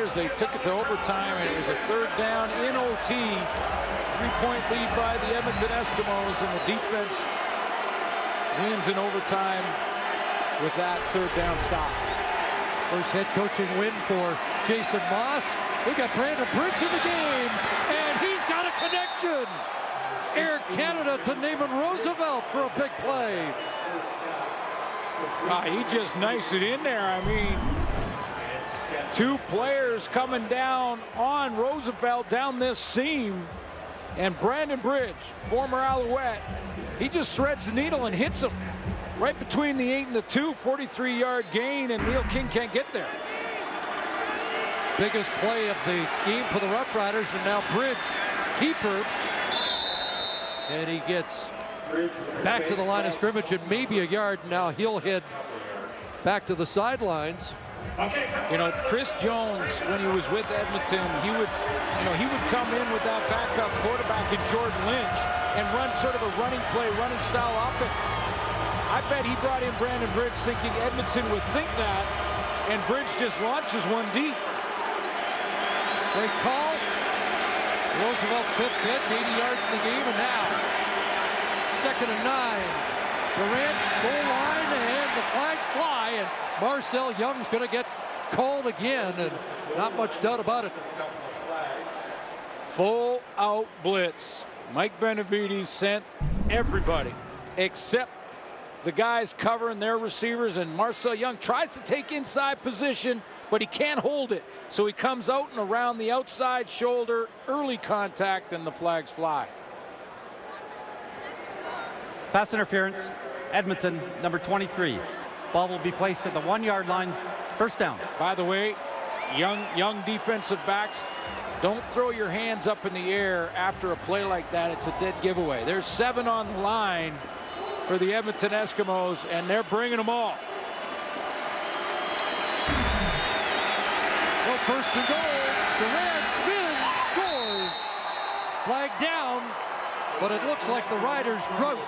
Roughriders. They took it to overtime, and it was a third down in OT. 3-point lead by the Edmonton Eskimos, and the defense wins in overtime with that third down stop. First head coaching win for Jason Moss. We got Brandon Bridge in the game, and he's got a connection. Air Canada to Naaman Roosevelt for a big play. He just knifes it in there. I mean, two players coming down on Roosevelt down this seam. And Brandon Bridge, former Alouette, he just threads the needle and hits him right between the 8 and the 2, 43-yard gain, and Neil King can't get there. Biggest play of the game for the Roughriders, and now Bridge, keeper. And he gets back to the line of scrimmage and maybe a yard. Now he'll head back to the sidelines. You know, Chris Jones, when he was with Edmonton, he would come in with that backup quarterback in Jordan Lynch and run sort of a running play, running style offense. I bet he brought in Brandon Bridge thinking Edmonton would think that, and Bridge just launches one deep. Great call. Roosevelt's fifth pitch, 80 yards in the game, and now 2nd and 9. Durant, goal line, and the flags fly, and Marcel Young's going to get called again, and not much doubt about it. Full out blitz. Mike Benavides sent everybody except the guys covering their receivers, and Marcel Young tries to take inside position, but he can't hold it. So he comes out and around the outside shoulder, early contact, and the flags fly. Pass interference, Edmonton, number 23. Ball will be placed at the 1-yard line, first down. By the way, young defensive backs, don't throw your hands up in the air after a play like that. It's a dead giveaway. There's 7 on the line for the Edmonton Eskimos, and they're bringing them all. Well, first and goal. Durant spins, scores. Flag down, but it looks like the Riders' drought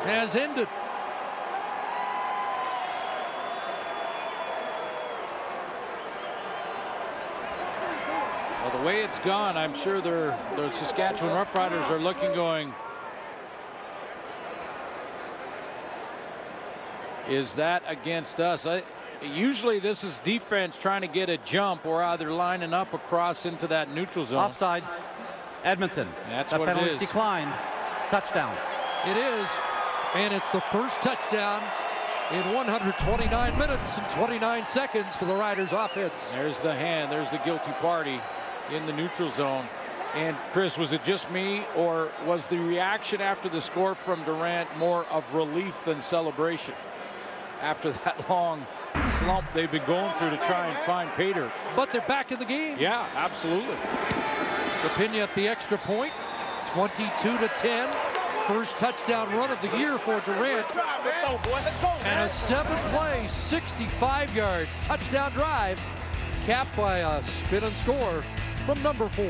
has ended. Well, the way it's gone, I'm sure the Saskatchewan Roughriders are looking, going, is that against us? Usually this is defense trying to get a jump, or either lining up across into that neutral zone. Offside, Edmonton. That's the what it penalty is. Declined. Touchdown. It is, and it's the first touchdown in 129 minutes and 29 seconds for the Riders offense. There's the hand, there's the guilty party in the neutral zone. And Chris, was it just me, or was the reaction after the score from Durant more of relief than celebration after that long slump they've been going through to try and find pay dirt? But they're back in the game. Yeah, absolutely. Virginia at the extra point, 22-10. First touchdown run of the year for Durant. And a 7-play, 65-yard touchdown drive, capped by a spin and score from number 4.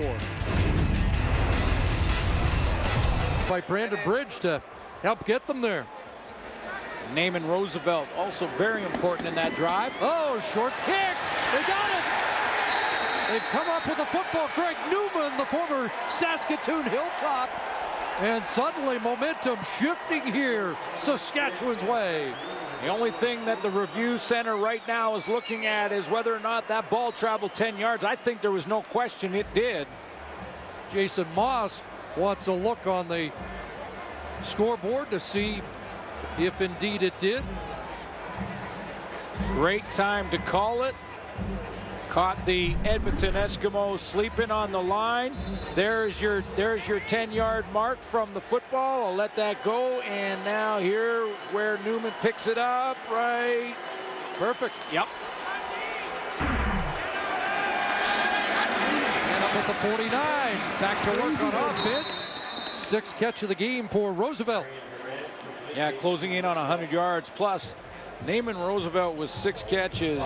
By Brandon Bridge to help get them there. Naaman Roosevelt also very important in that drive. Oh, short kick. They got it. They've come up with a football. Greg Newman, the former Saskatoon Hilltop. And suddenly momentum shifting here Saskatchewan's way. The only thing that the review center right now is looking at is whether or not that ball traveled 10 yards. I think there was no question it did. Jason Moss wants a look on the scoreboard to see if indeed it did. Great time to call it. Caught the Edmonton Eskimos sleeping on the line. There's your 10-yard mark from the football. I'll let that go. And now here where Newman picks it up, right? Perfect. Yep. And up at the 49. Back to work on offense. 6th catch of the game for Roosevelt. Yeah, closing in on 100 yards. Plus, Naaman Roosevelt with 6 catches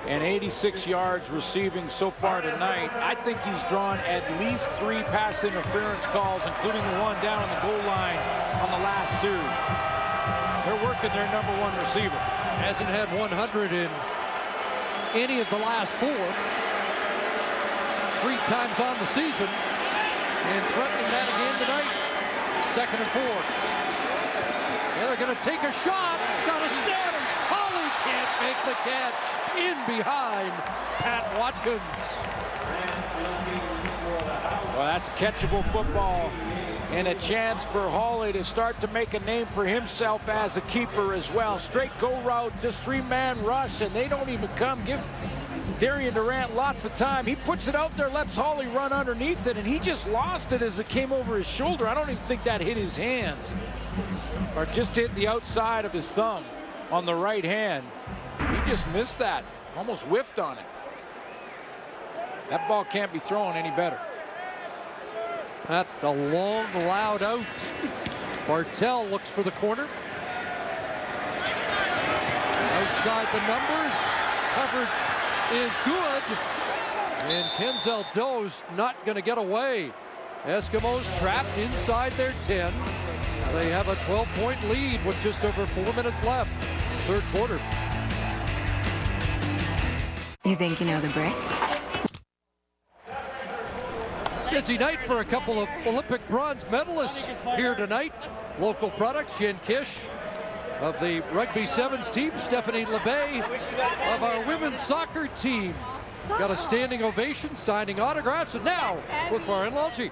and 86 yards receiving so far tonight. I think he's drawn at least 3 pass interference calls, including the one down on the goal line on the last series. They're working their number 1 receiver. Hasn't had 100 in any of the last 4. 3 times on the season. And threatening that again tonight. 2nd and 4. Yeah, they're going to take a shot. Got to stem. Holly can't make the catch. In behind Pat Watkins. Well, that's catchable football. And a chance for Hawley to start to make a name for himself as a keeper as well. Straight go route, just 3-man rush, and they don't even come. Give Darian Durant lots of time. He puts it out there, lets Hawley run underneath it, and he just lost it as it came over his shoulder. I don't even think that hit his hands, or just hit the outside of his thumb on the right hand. He just missed that, almost whiffed on it. That ball can't be thrown any better. At the long, loud out. Bartell looks for the corner. Outside the numbers. Coverage is good. And Kenzel Doe's not going to get away. Eskimos trapped inside their 10. They have a 12-point lead with just over 4 minutes left. 3rd quarter. You think you know the break? Busy night for a couple of Olympic bronze medalists here tonight. Local products, Jen Kish of the Rugby Sevens team, Stephanie LeBay of our women's soccer team. Got a standing ovation, signing autographs, and now with Farhan Lalji.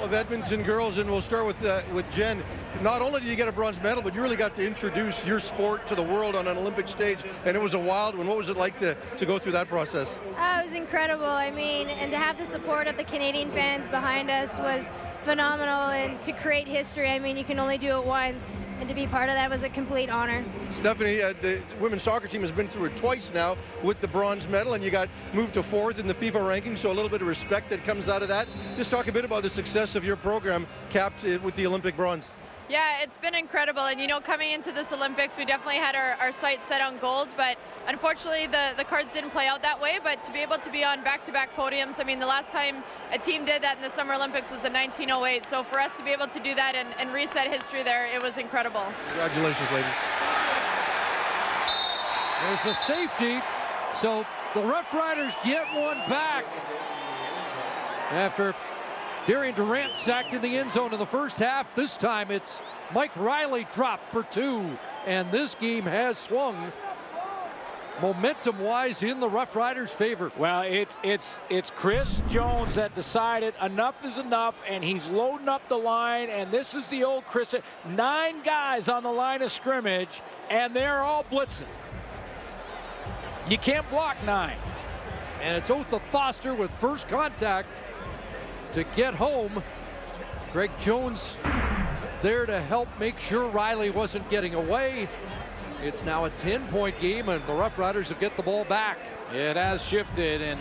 Of Edmonton girls, and we'll start with Jen. Not only did you get a bronze medal, but you really got to introduce your sport to the world on an Olympic stage, and it was a wild one. What was it like to go through that process? It was incredible. I mean, and to have the support of the Canadian fans behind us was phenomenal, and to create history, I mean, you can only do it once, and to be part of that was a complete honor. Stephanie, the women's soccer team has been through it twice now with the bronze medal, and you got moved to 4th in the FIFA ranking, so a little bit of respect that comes out of that. Just talk a bit about the success of your program capped with the Olympic bronze. Yeah, it's been incredible, and you know, coming into this Olympics, we definitely had our sights set on gold, but unfortunately the cards didn't play out that way. But to be able to be on back-to-back podiums, I mean, the last time a team did that in the Summer Olympics was in 1908, so for us to be able to do that and reset history there, it was incredible. Congratulations, ladies. There's a safety, so the Roughriders get one back after Darian Durant sacked in the end zone in the first half. This time it's Mike Riley dropped for 2, and this game has swung momentum-wise in the Roughriders' favor. Well, it's Chris Jones that decided enough is enough, and he's loading up the line, and this is the old Chris. 9 guys on the line of scrimmage, and they're all blitzing. You can't block 9. And it's Otha Foster with first contact to get home. Greg Jones there to help make sure Riley wasn't getting away. It's now a 10-point game, and the Roughriders will get the ball back. It has shifted, and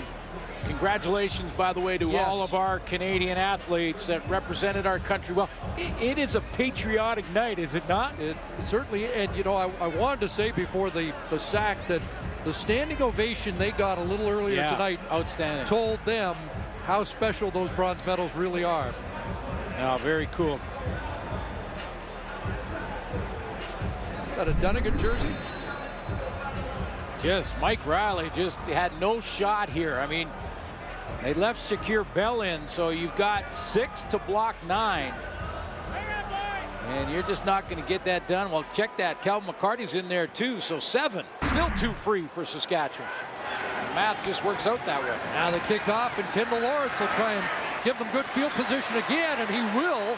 congratulations, by the way, to all of our Canadian athletes that represented our country well. It is a patriotic night, is it not? It certainly, and you know, I wanted to say before the sack that the standing ovation they got a little earlier tonight outstanding. Told them how special those bronze medals really are. Oh, very cool. Is that a Dunnigan jersey? Just Mike Riley just had no shot here. I mean, they left Shakir Bell in, so you've got 6 to block 9. And you're just not going to get that done. Well, check that. Calvin McCarty's in there too, so 7. Still 2 free for Saskatchewan. The math just works out that way. Now the kickoff, and Kendall Lawrence will try and give them good field position again, and he will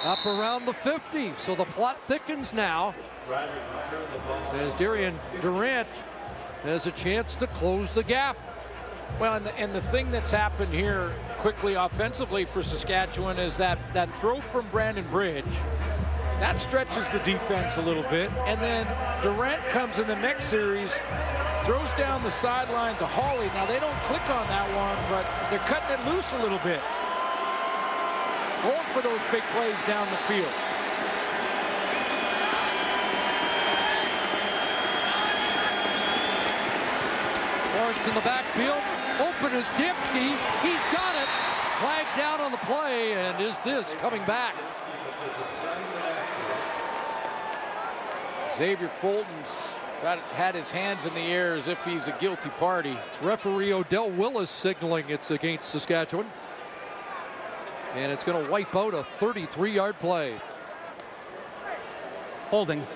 up around the 50. So the plot thickens now as Darian Durant has a chance to close the gap. Well, and the thing that's happened here quickly offensively for Saskatchewan is that throw from Brandon Bridge, that stretches the defense a little bit. And then Durant comes in the next series, throws down the sideline to Hawley. Now, they don't click on that one, but they're cutting it loose a little bit. Going for those big plays down the field. Lawrence in the backfield. Open is Dipsky. He's got it. Flag down on the play, and is this coming back? Xavier Fulton's Had his hands in the air as if he's a guilty party. Referee Odell Willis signaling it's against Saskatchewan. And it's going to wipe out a 33-yard play. Holding,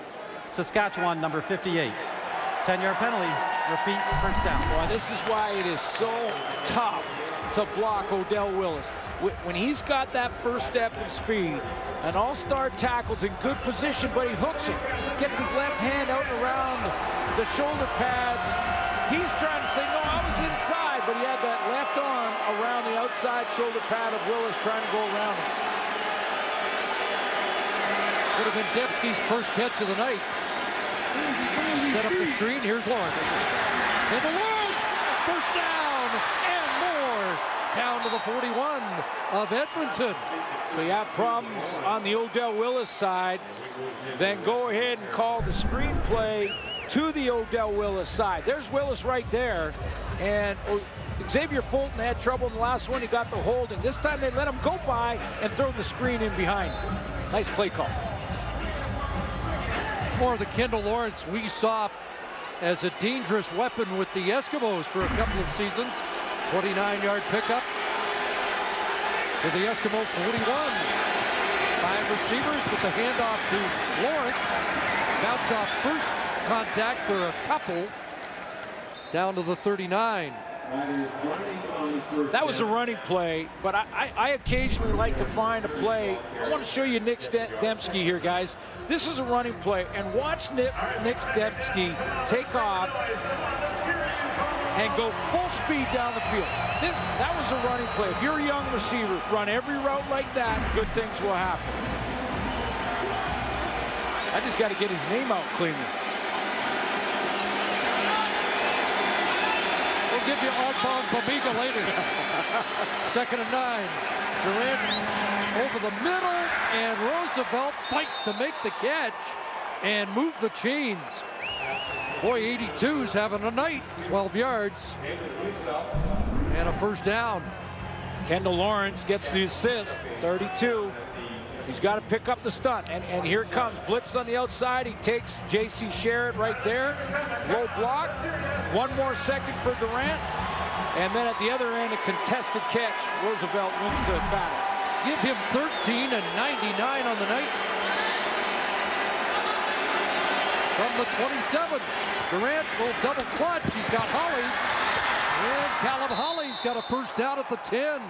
Saskatchewan, number 58. 10-yard penalty, repeat, first down. Boy, this is why it is so tough to block Odell Willis. When he's got that first step and speed, an all-star tackle's in good position, but he hooks it. Gets his left hand out and around the shoulder pads. He's trying to say, no, I was inside, but he had that left arm around the outside shoulder pad of Willis trying to go around him. Could have been Dembski's first catch of the night. Set up the screen. Here's Lawrence. And the Lawrence! First down and more. Down to the 41 of Edmonton. So you have problems on the Odell Willis side. Then go ahead and call the screenplay to the Odell Willis side. There's Willis right there. And Xavier Fulton had trouble in the last one. He got the holding. This time they let him go by and throw the screen in behind him. Nice play call. More of the Kendall Lawrence we saw as a dangerous weapon with the Eskimos for a couple of seasons. 29-yard pickup to the Eskimo 41. 5 receivers, but the handoff to Lawrence. Bounced off first contact for a couple. Down to the 39. That was a running play, but I occasionally like to find a play. I want to show you Nick Dembski here, guys. This is a running play, and watch Nick Dembski take off and go full speed down the field. That was a running play. If you're a young receiver, run every route like that, good things will happen. I just got to get his name out cleanly. We'll give you Arpon Bamiga later. 2nd and 9. Durant over the middle, and Roosevelt fights to make the catch and move the chains. Boy, 82's having a night. 12 yards and a first down. Kendall Lawrence gets the assist, 32. He's got to pick up the stunt, and here it comes. Blitz on the outside. He takes J.C. Sherritt right there. Low block. 1 more second for Durant. And then at the other end, a contested catch. Roosevelt wins the battle. Give him 13 and 99 on the night. From the 27, Durant will double clutch. He's got Holly. And Callum Holly's got a first down at the 10.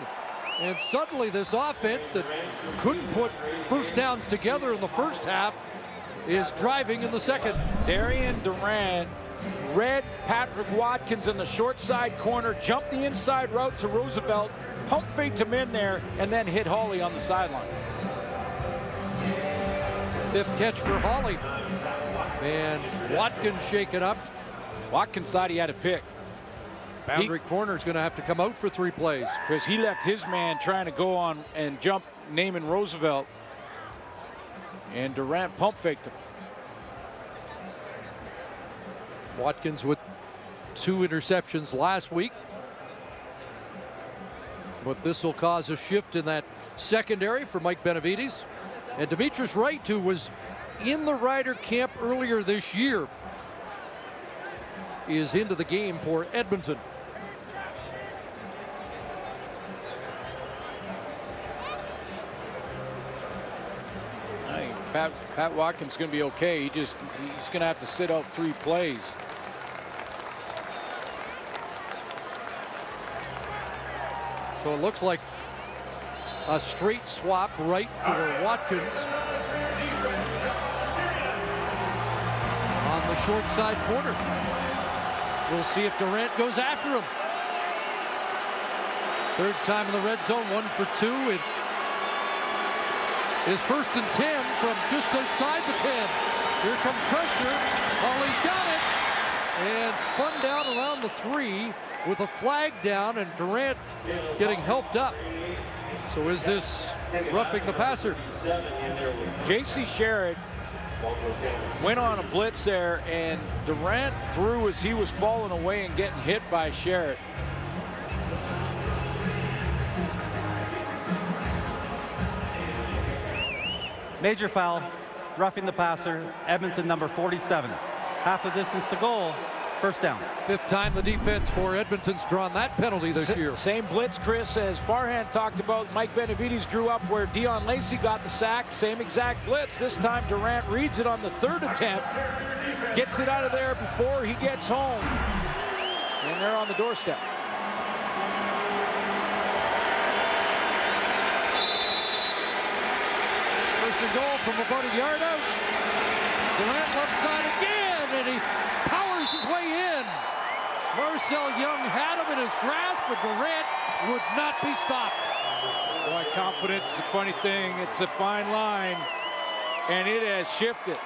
And suddenly this offense that couldn't put first downs together in the first half is driving in the second. Darian Durant read Patrick Watkins in the short side corner, jumped the inside route to Roosevelt, pump faked him in there, and then hit Holly on the sideline. 5th catch for Holly. And Watkins shaken up. Watkins thought he had a pick. Boundary corner's going to have to come out for 3 plays. Because he left his man trying to go on and jump Naaman Roosevelt. And Durant pump faked him. Watkins with 2 interceptions last week. But this will cause a shift in that secondary for Mike Benavides. And Demetrius Wright, who was in the Rider camp earlier this year, is into the game for Edmonton. Pat Watkins is going to be okay. He's going to have to sit out 3 plays. So it looks like a straight swap right for Watkins. On the short side corner. We'll see if Durant goes after him. 3rd time in the red zone, 1 for 2. It is 1st and 10 from just outside the 10. Here comes pressure. Holly's got it. And spun down around the 3 with a flag down, and Durant getting helped up. So is this roughing the passer? J.C. Sherritt went on a blitz there, and Durant threw as he was falling away and getting hit by Sherritt. Major foul, roughing the passer, Edmonton number 47. half the distance to goal, first down. 5th time the defense for Edmonton's drawn that penalty this year. Same blitz, Chris, as Farhan talked about. Mike Benavides drew up where Dion Lacey got the sack. Same exact blitz. This time Durant reads it on the 3rd attempt. Gets it out of there before he gets home. And they're on the doorstep. First and goal from about a yard out. Durant left side again, and he powers his way in. Marcel Young had him in his grasp, but Durant would not be stopped. Boy, confidence is a funny thing. It's a fine line, and it has shifted.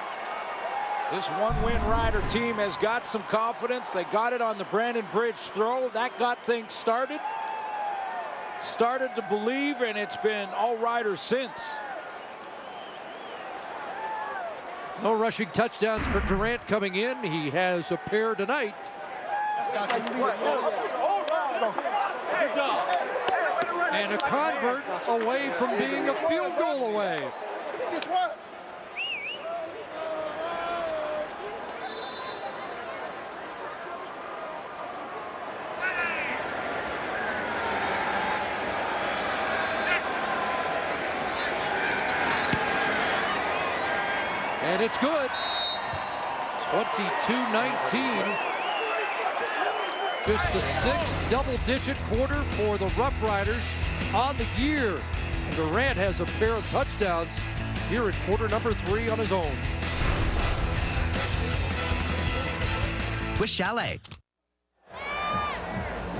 This one-win Rider team has got some confidence. They got it on the Brandon Bridge throw. That got things started. Started to believe, and it's been all Riders since. No rushing touchdowns for Durant coming in. He has a pair tonight. And a convert away from being a field goal away. And it's good. 22-19. Just the 6th double-digit quarter for the Roughriders on the year. And Durant has a pair of touchdowns here in quarter number 3 on his own. With Chalet.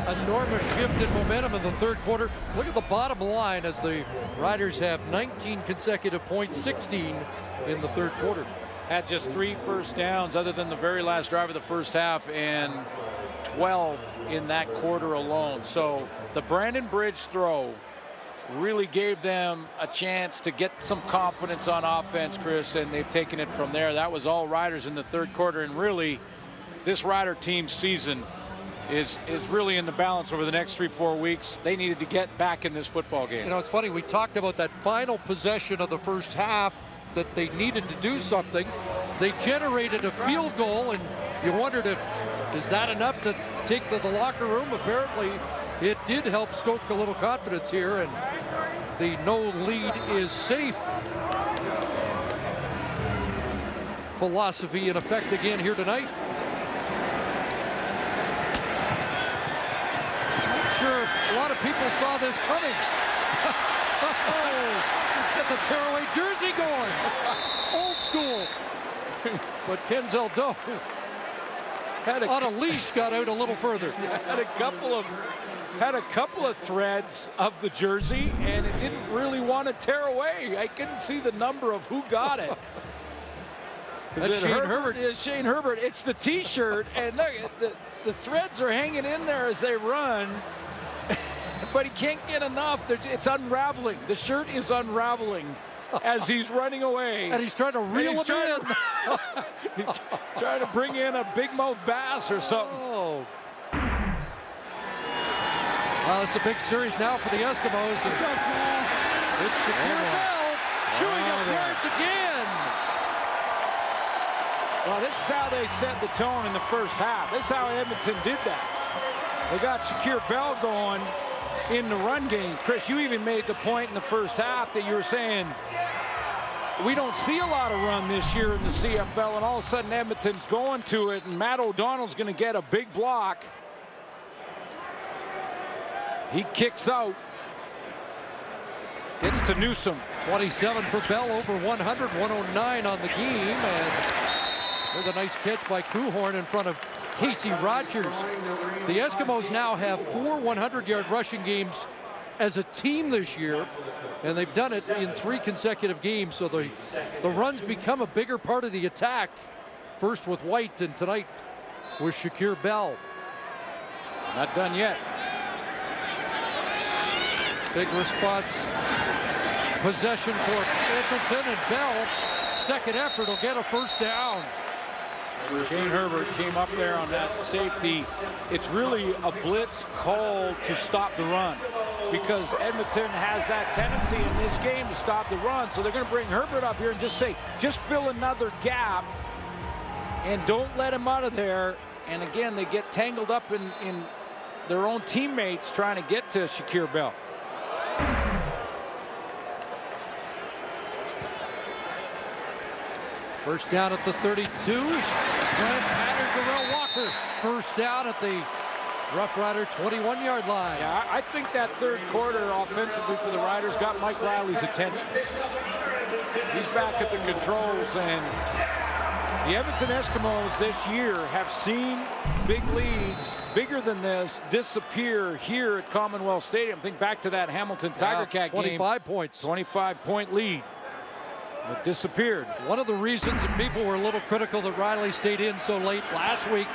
Enormous shift in momentum in the 3rd quarter. Look at the bottom line as the Riders have 19 consecutive points, 16 in the 3rd quarter. Had just 3 first downs other than the very last drive of the first half, and 12 in that quarter alone. So the Brandon Bridge throw really gave them a chance to get some confidence on offense, Chris, and they've taken it from there. That was all Riders in the 3rd quarter, and really this Rider team season is really in the balance over the next 3-4 weeks. They needed to get back in this football game. You know, it's funny, we talked about that final possession of the first half, that they needed to do something. They generated a field goal, and you wondered is that enough to take to the locker room? Apparently it did help stoke a little confidence here, and the no lead is safe philosophy in effect again here tonight. I'm sure a lot of people saw this coming. Get the tearaway jersey going. Old school. But Kenzel Doe on a leash got out a little further. Had a couple of threads of the jersey, and it didn't really want to tear away. I couldn't see the number of who got it. That's Shane Herbert. It's Shane Herbert. It's the T-shirt, and look, the threads are hanging in there as they run. But he can't get enough. It's unraveling. The shirt is unraveling as he's running away. And he's trying to reel him in. He's trying to bring in a big mouth bass or something. Oh. Well, it's a big series now for the Eskimos. And it's Shakir Bell chewing up yards again. Well, this is how they set the tone in the first half. This is how Edmonton did that. They got Shakir Bell going in the run game. Chris, you even made the point in the first half that you were saying we don't see a lot of run this year in the CFL, and all of a sudden Edmonton's going to it, and Matt O'Donnell's going to get a big block. He kicks out. Gets to Newsom. 27 for Bell, over 100, 109 on the game, and there's a nice catch by Kuhorn in front of Casey Rogers. The Eskimos now have 4 100-yard rushing games as a team this year, and they've done it in 3 consecutive games, so the runs become a bigger part of the attack, first with White and tonight with Shakir Bell. Not done yet. Big response possession for Edmonton, and Bell, second effort, will get a first down. Shane Herbert came up there on that safety. It's really a blitz call to stop the run, because Edmonton has that tendency in this game to stop the run. So they're going to bring Herbert up here and just say, just fill another gap and don't let him out of there. And again, they get tangled up in their own teammates trying to get to Shakir Bell. First down at the 32. Slant pattern to Darrell Walker. First down at the Roughrider 21-yard line. Yeah, I think that third quarter offensively for the Riders got Mike Riley's attention. He's back at the controls, and the Edmonton Eskimos this year have seen big leads, bigger than this, disappear here at Commonwealth Stadium. Think back to that Hamilton Tiger Cat 25 game. points. 25-point lead. It disappeared. One of the reasons that people were a little critical that Riley stayed in so late last week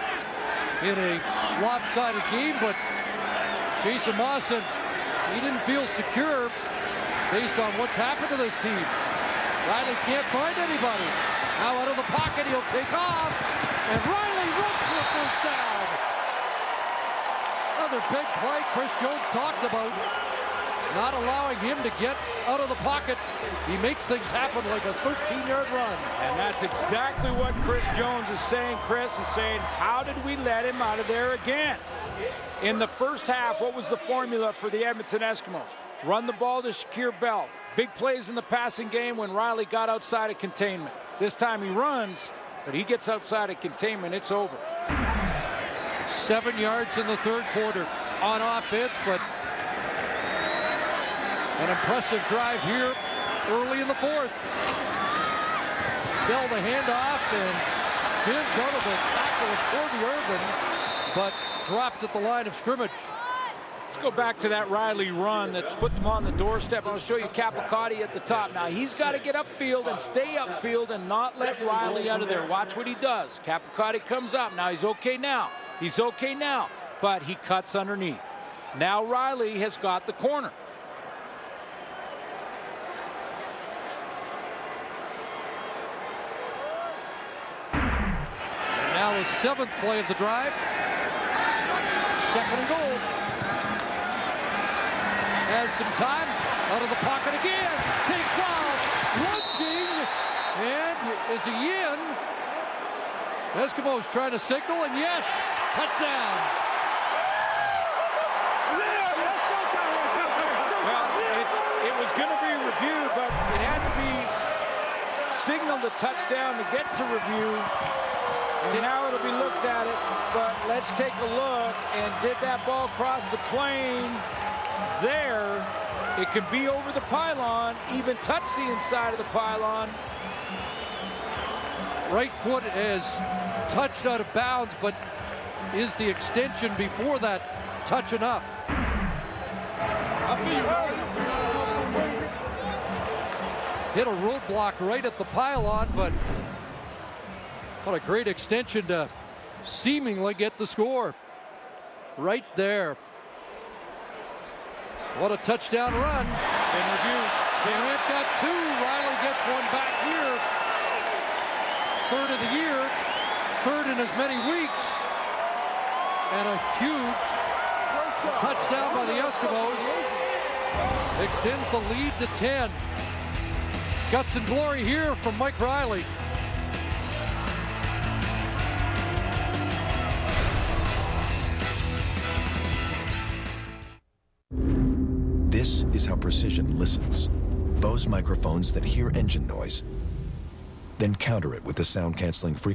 in a lopsided game, but Jason Mawson, he didn't feel secure based on what's happened to this team. Riley can't find anybody. Now out of the pocket, he'll take off, and Riley runs for a first down. Another big play Chris Jones talked about. Not allowing him to get out of the pocket. He makes things happen like a 13-yard run. And that's exactly what Chris Jones is saying. Chris is saying, how did we let him out of there again? In the first half, what was the formula for the Edmonton Eskimos? Run the ball to Shakir Bell. Big plays in the passing game when Riley got outside of containment. This time he runs, but he gets outside of containment. It's over. 7 yards in the third quarter on offense, but an impressive drive here early in the fourth. Bell the handoff and spins out of the tackle of Corby Irvin, but dropped at the line of scrimmage. Let's go back to that Riley run that's put them on the doorstep. I'll show you Capicotti at the top. Now he's got to get upfield and stay upfield and not let Riley out of there. Watch what he does. Capicotti comes up. Now he's okay now. He's okay now, but he cuts underneath. Now Riley has got the corner. Now the seventh play of the drive. Second and goal. Has some time. Out of the pocket again. Takes off. Lunging. And is he in? Eskimos trying to signal, and yes, touchdown. Well, it was going to be reviewed, but it had to be signaled a touchdown to get to review. And now it'll be looked at it, but let's take a look. And did that ball cross the plane? There, it could be over the pylon, even touch the inside of the pylon. Right foot is touched out of bounds, but is the extension before that touch enough? Hit a roadblock right at the pylon, but what a great extension to seemingly get the score. Right there. What a touchdown run. In review. Durant got two. Riley gets one back here. Third of the year. Third in as many weeks. And a huge touchdown by the Eskimos. Extends the lead to 10. Guts and glory here from Mike Riley. This is how precision listens. Bose microphones that hear engine noise, then counter it with the sound-canceling frequency.